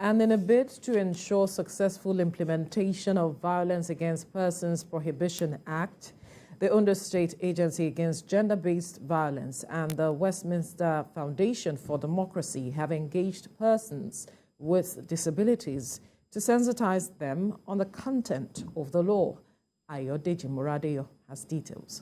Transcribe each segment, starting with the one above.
And in a bid to ensure successful implementation of Violence Against Persons Prohibition Act, the Ondo State Agency Against Gender-Based Violence and the Westminster Foundation for Democracy have engaged persons with disabilities to sensitize them on the content of the law. Ayodeji Muradeyo has details.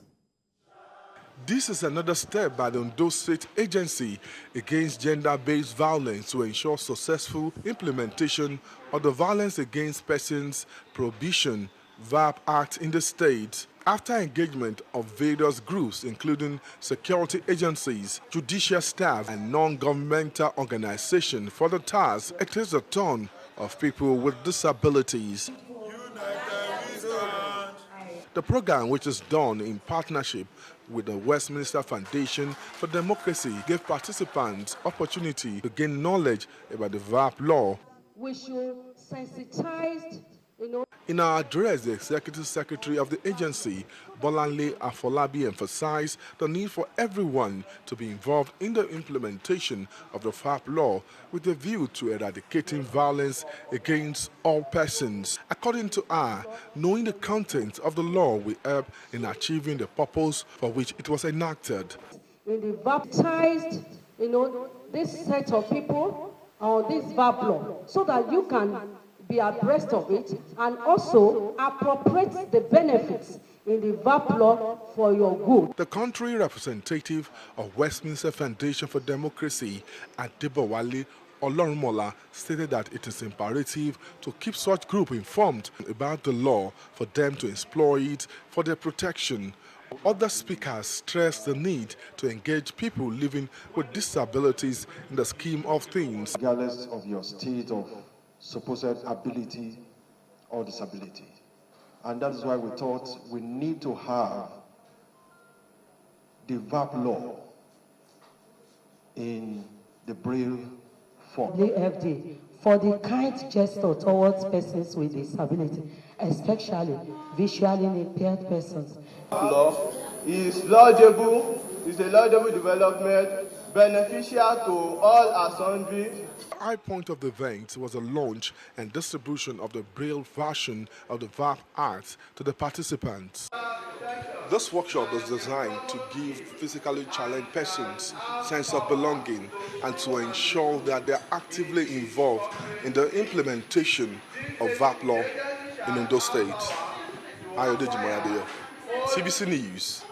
This is another step by the Ondo State Agency Against Gender-Based Violence to ensure successful implementation of the Violence Against Persons Prohibition VAPP Act in the state. After engagement of various groups, including security agencies, judicial staff, and non-governmental organizations for the task, it is the turn of people with disabilities. The program, which is done in partnership with the Westminster Foundation for Democracy, gave participants opportunity to gain knowledge about the VAPP law. We should sensitize, In our address, the Executive Secretary of the agency, Bolanle Afolabi, emphasized the need for everyone to be involved in the implementation of the VAPP law with a view to eradicating violence against all persons. According to her, knowing the content of the law will help in achieving the purpose for which it was enacted. in the baptized, this set of people or this VAPP law, so that you can be abreast of it and also appropriate the benefits in the VAPP law for your good. The country representative of Westminster Foundation for Democracy, Adebowale Olorunmola, stated that it is imperative to keep such groups informed about the law for them to exploit it for their protection. Other speakers stressed the need to engage people living with disabilities in the scheme of things. Regardless of your state of supposed ability or disability. And that is why we thought we need to have the VAPP law in the Braille form. The FD for the kind gesture towards persons with disability, especially visually impaired persons. Law is laudable, is a laudable development, beneficial to all and sundry. The high point of the event was the launch and distribution of the Braille version of the VAPP Act to the participants. This workshop is designed to give physically challenged persons a sense of belonging and to ensure that they are actively involved in the implementation of VAPP law in Ondo State. Ayodeji Muradeyo, CBC News.